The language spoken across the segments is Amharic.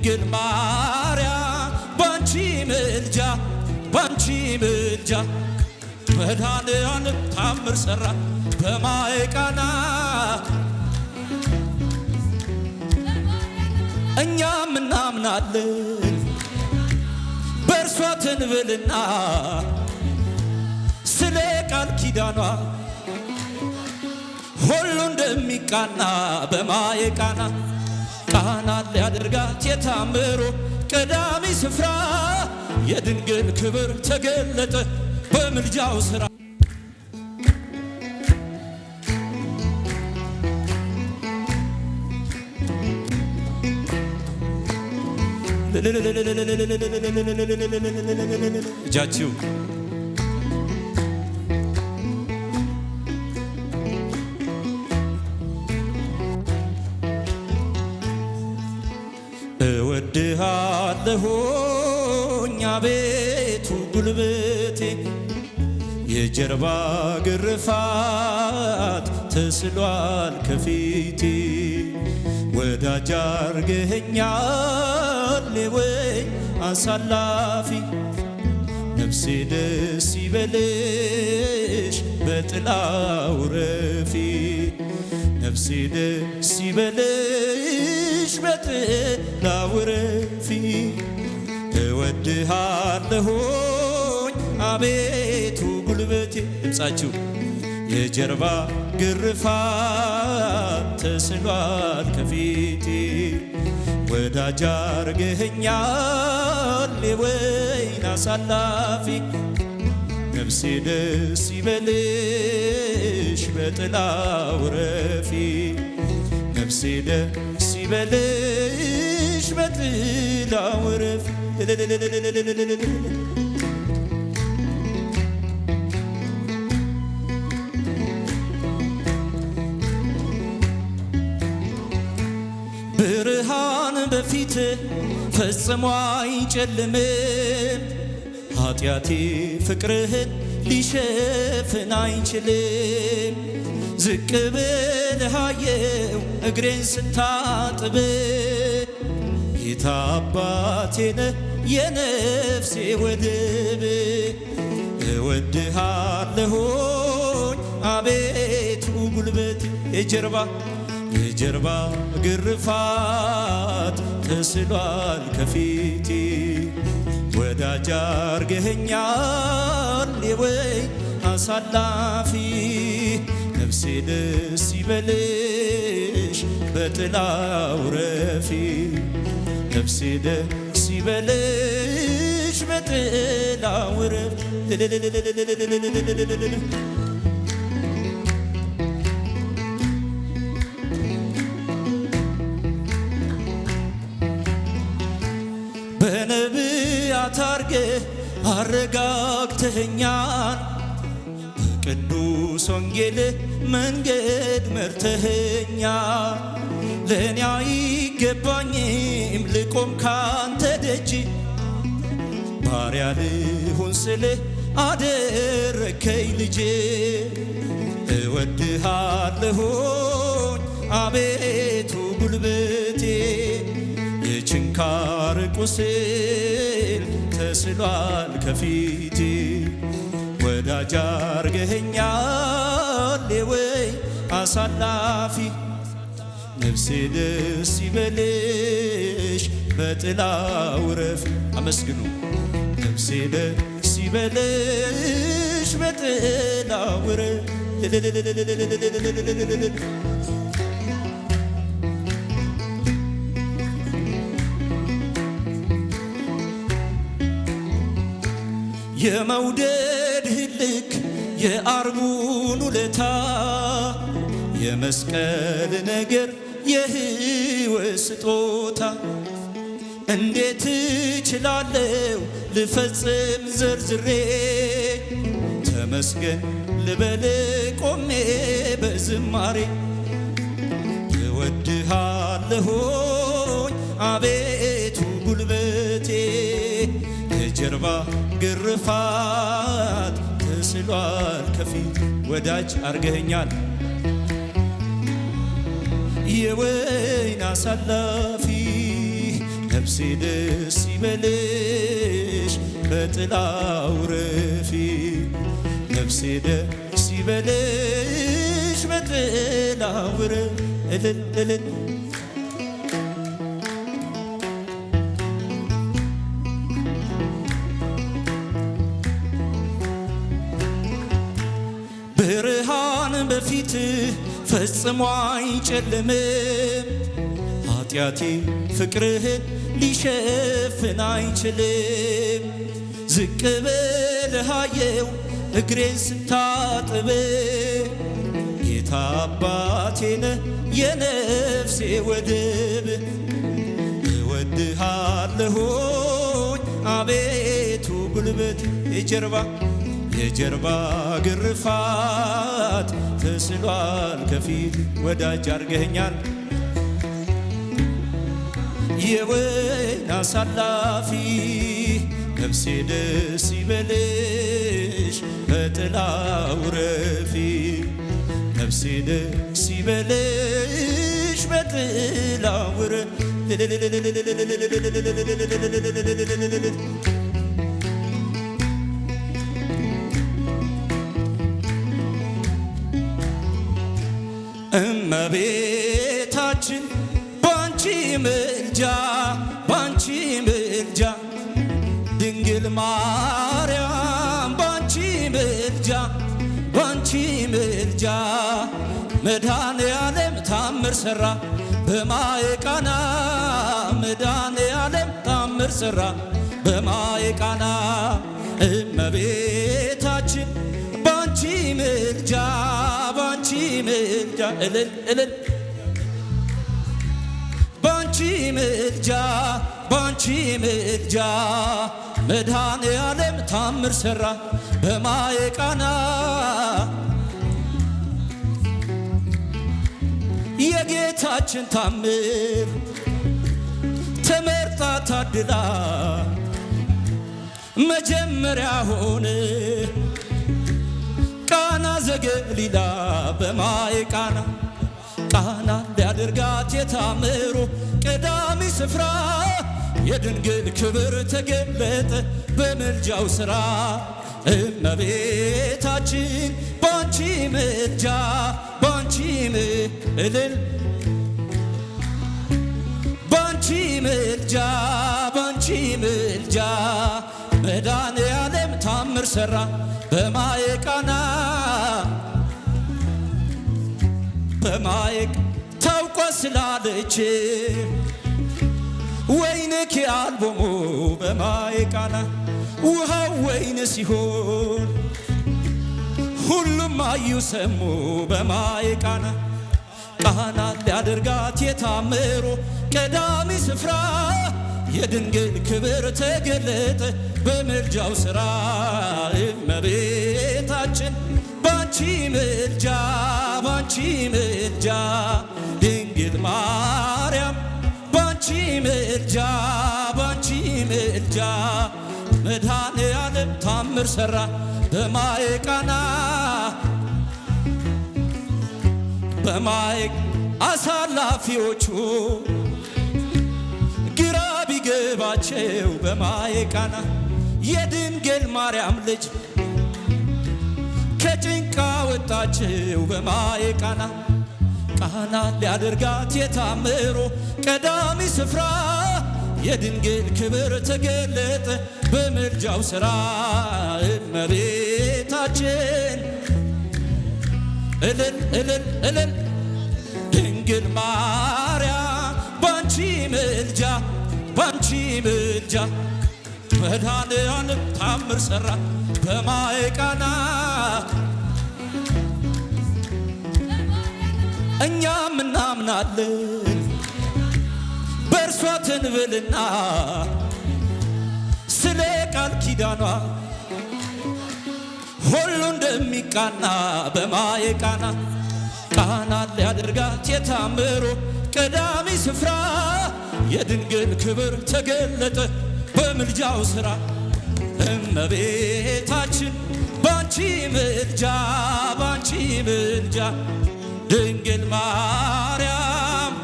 ድንግል ማርያም ባንቺ ምልጃ መድኃኔዓለም ታምር ሠራ በማየ ቃና እኛም እናምናለን በእርሷ ትንብልና ስለ ቃል ኪዳኗ ሁሉ እንደሚቃና በማየ ቃና ቃና ሊያደርጋት የታምሮ ቀዳሚ ስፍራ የድንግል ክብር ተገለጠ በምልጃው ሥራ እጃችሁ እወድሃለሁኝ አቤቱ ጉልበቴ የጀርባ ግርፋት ተስሏል ከፊቴ ወዳጅ አርገኸኛል ወይ አሳላፊ ነፍሴ ደስ ይበልሽ በጥላው ረፊ ነፍሴ ደስ ይበልሽ በጥላው ረፊ እወድሃለሁኝ አቤቱ ጉልበቴ ድምፃችሁ የጀርባ ግርፋት ተስሏል ከፊቴ ወዳጅ አርገኸኛል የወይን አሳላፊ ነፍሴ ደስ ይበልሽ በጥላው ረፊ ነፍሴ ደስ ይበልሽ በጥላው ረፊ ብርሃን በፊት ፈጽሞ አይጨልምም ኃጢአቴ ፍቅርህን ሊሸፍን አይችልም ዝቅ ብለህ አየው እግሬን ስታጥብ ጌታ አባቴ ነህ የነፍሴ ወደብ እወድሃለሁኝ አቤቱ ጉልበቴ የጀርባ ግርፋት ተስሏል ከፊቴ ወዳጅ አርገኸኛል የወይን አሳላፊ ነፍሴ ደስ ይበልሽ በጥላው ረፊ ነፍሴ ደስ ይበልሽ በጥላው ረፊ በነቢያት አርገህ አረጋግተኸኛል በቅዱስ ወንጌልህ መንገድ መርተኸኛል ለእኔ አይገባኝም ልቆም ካንተ ደጅ ባሪያ ልሁን ስልህ አደረከኝ ልጄ እወድሃለሁኝ አቤቱ ጉልበቴ የችንካር ቁስል ተስሏል ከፊቴ ወዳጅ አርገኸኛል የወይን አሳላፊ ነፍሴ ደስ ይበልሽ በጥላው ረፊ አመስግኑ ነፍሴ ደስ ይበልሽ በጥላው ረፊ የመውደድህ ልክ የአርጉን ውለታ የመስቀል ነገር የሕይወት ስጦታ እንዴት እችላለሁ ልፈጽም ዘርዝሬ ተመስገን ልበል ቆሜ በዝማሬ እወድሃለሁኝ አቤቱ ጉልበቴ የጀርባ ግርፋት ተስሏል ከፊት ወዳጅ አርገኸኛል የወይን አሳላፊ ነፍሴ ደስ ይበልሽ በጥላው ረፊ ነፍሴ ደስ ይበልሽ በጥላው እልል እልል ብርሃን በፊት ፈጽሞ አይጨልምም ኃጢአቴ ፍቅርህን ሊሸፍን አይችልም ዝቅ ብለህ አየው እግሬን ስታጥብ ጌታ አባቴ ነህ የነፍሴ ወደብ እወድሃለሁኝ አቤቱ ጉልበት የጀርባ ግርፋት ተስሏል ከፊት ወዳጅ አርገኸኛል የወይን አሳላፊ ነፍሴ ደስ ይበልሽ በጥላው ረፊ ነፍሴ ደስ ይበልሽ በጥላው እመቤታችን ባንቺ ምልጃ ድንግል ማርያም ባንቺ ምልጃ መድኃኔዓለም ታምር ሠራ በማየ ቃና መድኃኔዓለም ታምር ሠራ በማየ ቃና እመቤታችን ባንቺ ምልጃ እልል እልል ባንቺ ምልጃ መድኃኔዓለም ታምር ሠራ በማየ ቃና የጌታችን ታምር ተመርጣ ታድላ መጀመሪያ ሆነ ቃና ዘገሊላ በማየ ቃና ሊያደርጋት የታምሩ ቀዳሚ ስፍራ የድንግል ክብር ተገለጠ በምልጃው ሥራ እመቤታችን ባንቺ ምልጃ እልል ባንቺ ምልጃ መድኃኔዓለም ታምር ሠራ በማየ ቃና በማየ ታውቋ ስላለች ወይንኪ አልቦሙ በማየ ቃና ውሃው ወይን ሲሆን ሁሉም አዩ ሰሙ በማየ ቃና ሊያደርጋት የታምሩ ቀዳሚ ስፍራ የድንግል ክብር ተገለጠ በምልጃው ሥራ እመቤታችን ባንቺ ምልጃ ድንግል ማርያም ባንቺ ምልጃ መድኃኔዓለም ታምር ሠራ በማየ ቃና በማየ አሳላፊዎቹ ግራ ቢገባቸው በማየ ቃና የድንግል ማርያም ልጅ ከጭንቃ ወጣቸው በማየ ቃና ሊያደርጋት የታምሩ ቀዳሚ ስፍራ የድንግል ክብር ተገለጠ በምልጃው ሥራ እመቤታችን እልል እልል እልል ድንግል ማርያም ባንቺ ምልጃ መድኃኔዓለም ታምር ሠራ በማየ ቃና እኛም እናምናለን በእርሷ ትንብልና ስለ ቃል ኪዳኗ ሁሉ እንደሚቃና በማየ ቃና ሊያደርጋት የታምሩ ቀዳሚ ስፍራ የድንግል ክብር ተገለጠ በምልጃው ሥራ እመቤታችን ባንቺ ምልጃ ድንግል ማርያም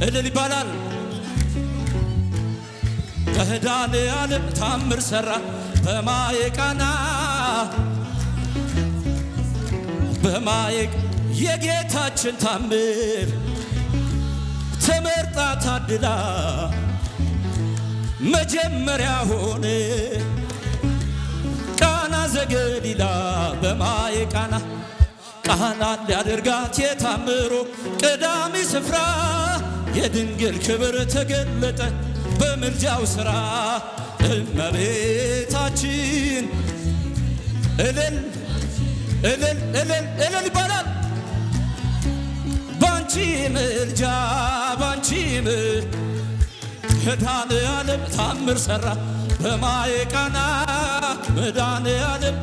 እልል ይባላል መድኃኔዓለም ታምር ሠራ በማየ ቃና በማየ የጌታችን ታምር ተመርጣ ታድላ መጀመሪያ ሆነ ቃና ዘገሊላ በማየ ቃና ቃና ሊያደርጋት የታምሮ ቀዳሚ ስፍራ የድንግል ክብር ተገለጠ በምልጃው ሥራ እመቤታችን እልል እልል እልል እልል ይባላል ባንቺ ምልጃ ባንቺ መድኃኔዓለም ታምር ሠራ በማየ ቃና መድኃኔዓለም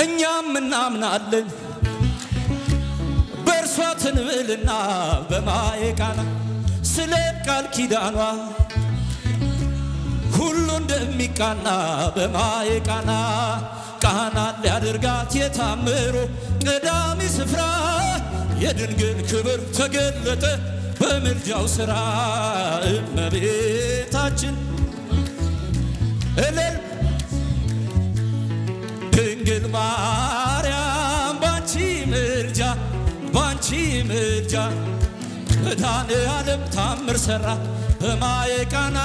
እኛም እናምናለን በእርሷ ትንብልና በማየ ቃና ስለ ቃል ኪዳኗ ሁሉ እንደሚቃና በማየ ቃና ቃና ሊያደርጋት የታምሮ ቀዳሚ ስፍራ የድንግል ክብር ተገለጠ በምልጃው ሥራ እመቤታችን እልል ድንግል ማርያም ባንቺ ምልጃ ባንቺ ምልጃ መድኃኔዓለም ታምር ሠራ በማየ ቃና